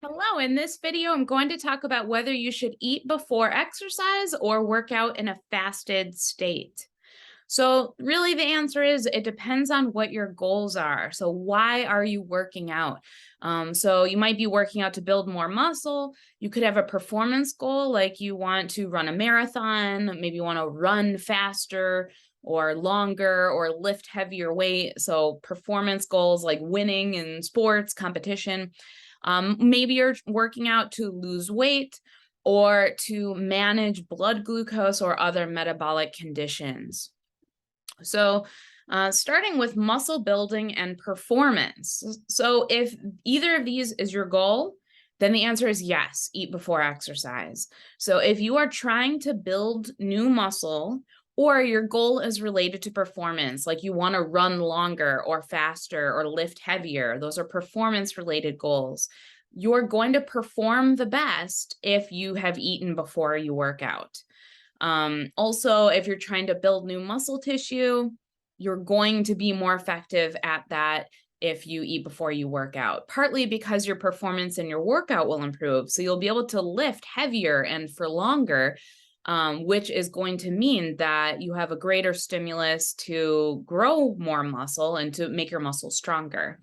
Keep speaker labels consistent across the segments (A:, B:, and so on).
A: Hello, in this video, I'm going to talk about whether you should eat before exercise or work out in a fasted state. So, really, the answer is it depends on what your goals are. So, why are you working out? You might be working out to build more muscle. You could have a performance goal, like you want to run a marathon, maybe you want to run faster or longer or lift heavier weight. So, performance goals like winning in sports, competition. Maybe you're working out to lose weight or to manage blood glucose or other metabolic conditions. Starting with muscle building and performance. So, if either of these is your goal, then the answer is yes, eat before exercise. So, if you are trying to build new muscle or your goal is related to performance, like you want to run longer or faster or lift heavier, those are performance related goals. You're going to perform the best if you have eaten before you work out. Also, if you're trying to build new muscle tissue, you're going to be more effective at that if you eat before you work out, partly because your performance in your workout will improve. So you'll be able to lift heavier and for longer, which is going to mean that you have a greater stimulus to grow more muscle and to make your muscle stronger.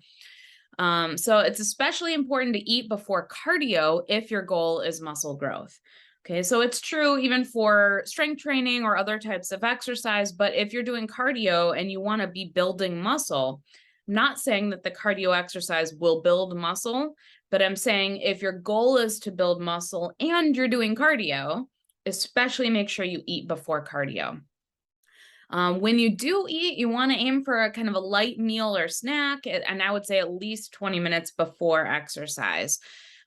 A: So it's especially important to eat before cardio if your goal is muscle growth. Okay, so it's true even for strength training or other types of exercise, but if you're doing cardio and you want to be building muscle, I'm not saying that the cardio exercise will build muscle, but I'm saying if your goal is to build muscle and you're doing cardio, especially make sure you eat before cardio. When you do eat, you want to aim for a kind of a light meal or snack, and I would say at least 20 minutes before exercise.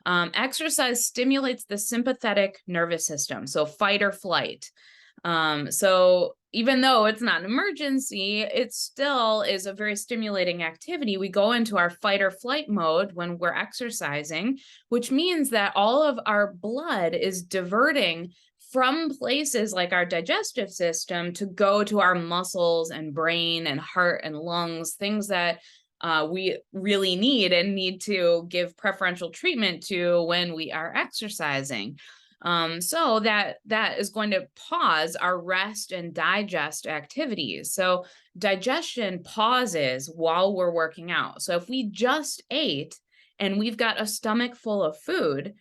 A: Exercise stimulates the sympathetic nervous system, so fight or flight. So even though it's not an emergency, it still is a very stimulating activity. We go into our fight or flight mode when we're exercising, which means that all of our blood is diverting from places like our digestive system to go to our muscles and brain and heart and lungs, things that we really need and need to give preferential treatment to when we are exercising. So that is going to pause our rest and digest activities. So digestion pauses while we're working out. So if we just ate and we've got a stomach full of food,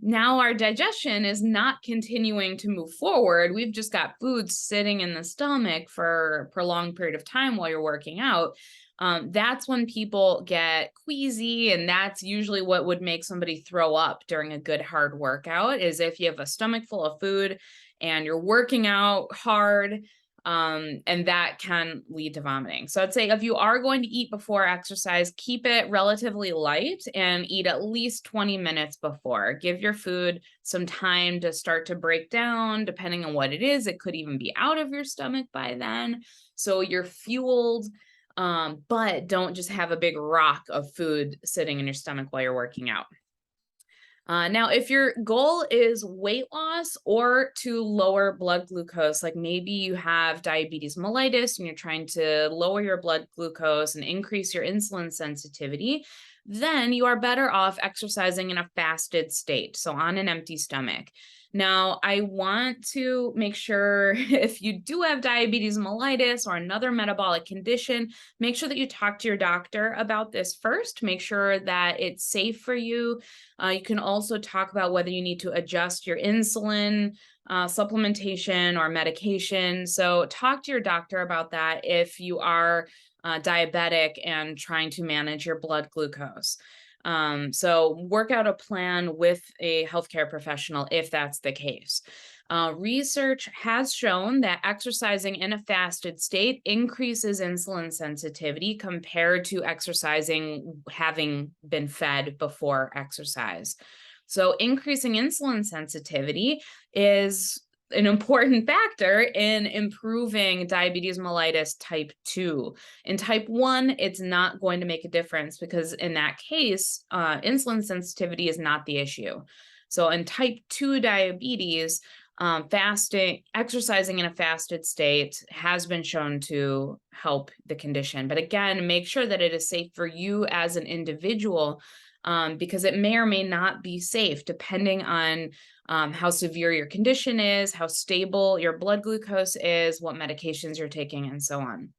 A: now our digestion is not continuing to move forward. We've just got food sitting in the stomach for a prolonged period of time while you're working out. That's when people get queasy, and that's usually what would make somebody throw up during a good hard workout, is if you have a stomach full of food and you're working out hard, and that can lead to vomiting. So I'd say if you are going to eat before exercise, keep it relatively light and eat at least 20 minutes before. Give your food some time to start to break down. Depending on what it is, it could even be out of your stomach by then. So you're fueled, but don't just have a big rock of food sitting in your stomach while you're working out. Now, if your goal is weight loss or to lower blood glucose, like maybe you have diabetes mellitus and you're trying to lower your blood glucose and increase your insulin sensitivity, then you are better off exercising in a fasted state, so on an empty stomach. Now, I want to make sure if you do have diabetes mellitus or another metabolic condition, make sure that you talk to your doctor about this first. Make sure that it's safe for you. You can also talk about whether you need to adjust your insulin supplementation or medication. So talk to your doctor about that if you are diabetic and trying to manage your blood glucose. So work out a plan with a healthcare professional if that's the case. Research has shown that exercising in a fasted state increases insulin sensitivity compared to exercising having been fed before exercise. So increasing insulin sensitivity is an important factor in improving diabetes mellitus type 2. In type 1, it's not going to make a difference because in that case, insulin sensitivity is not the issue. So in type 2 diabetes, exercising in a fasted state has been shown to help the condition. But again, make sure that it is safe for you as an individual because it may or may not be safe depending on how severe your condition is, how stable your blood glucose is, what medications you're taking, and so on.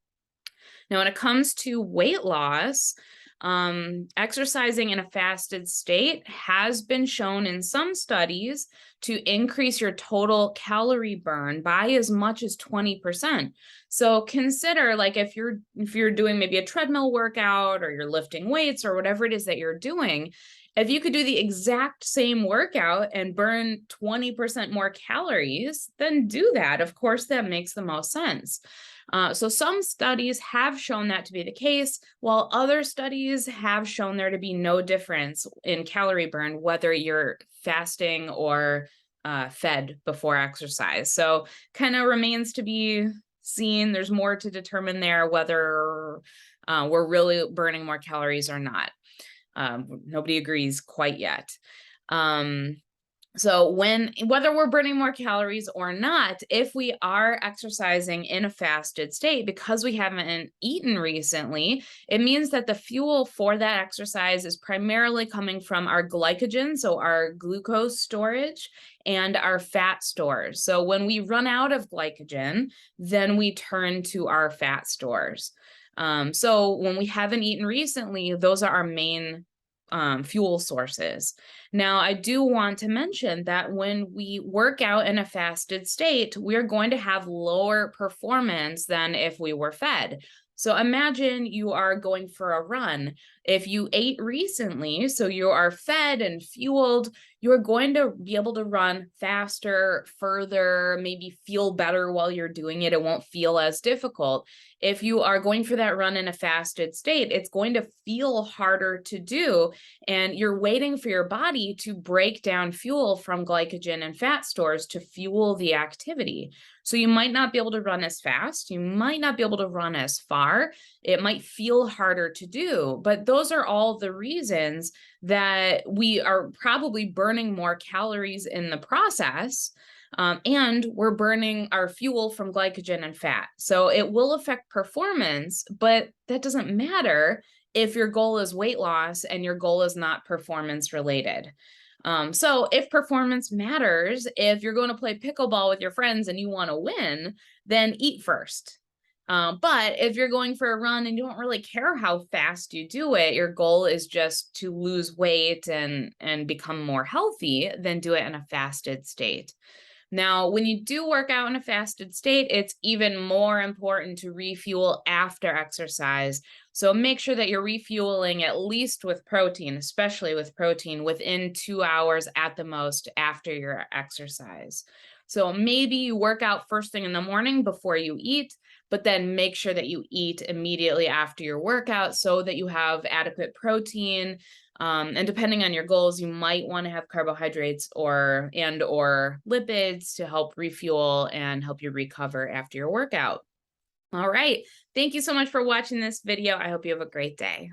A: Now, when it comes to weight loss, exercising in a fasted state has been shown in some studies to increase your total calorie burn by as much as 20%. So consider, like, if you're doing maybe a treadmill workout or you're lifting weights or whatever it is that you're doing, if you could do the exact same workout and burn 20% more calories, then do that. Of course, that makes the most sense. So some studies have shown that to be the case, while other studies have shown there to be no difference in calorie burn, whether you're fasting or fed before exercise. So kind of remains to be seen. There's more to determine there, whether we're really burning more calories or not. Nobody agrees quite yet. So whether we're burning more calories or not, if we are exercising in a fasted state, because we haven't eaten recently, it means that the fuel for that exercise is primarily coming from our glycogen, so our glucose storage, and our fat stores. So when we run out of glycogen, then we turn to our fat stores. So when we haven't eaten recently, those are our main fuel sources. Now, I do want to mention that when we work out in a fasted state, we're going to have lower performance than if we were fed. So imagine you are going for a run. If you ate recently, so you are fed and fueled, you're going to be able to run faster, further, maybe feel better while you're doing it. It won't feel as difficult. If you are going for that run in a fasted state, it's going to feel harder to do, and you're waiting for your body to break down fuel from glycogen and fat stores to fuel the activity. So you might not be able to run as fast. You might not be able to run as far. It might feel harder to do, but those are all the reasons that we are probably burning more calories in the process. And we're burning our fuel from glycogen and fat. So it will affect performance, but that doesn't matter if your goal is weight loss and your goal is not performance related. So if performance matters, if you're going to play pickleball with your friends and you want to win, then eat first. But if you're going for a run and you don't really care how fast you do it, your goal is just to lose weight and become more healthy, then do it in a fasted state. Now, when you do work out in a fasted state, it's even more important to refuel after exercise. So make sure that you're refueling at least with protein, especially with protein, within 2 hours at the most after your exercise. So maybe you work out first thing in the morning before you eat, but then make sure that you eat immediately after your workout so that you have adequate protein. And depending on your goals, you might want to have carbohydrates or lipids to help refuel and help you recover after your workout. All right. Thank you so much for watching this video. I hope you have a great day.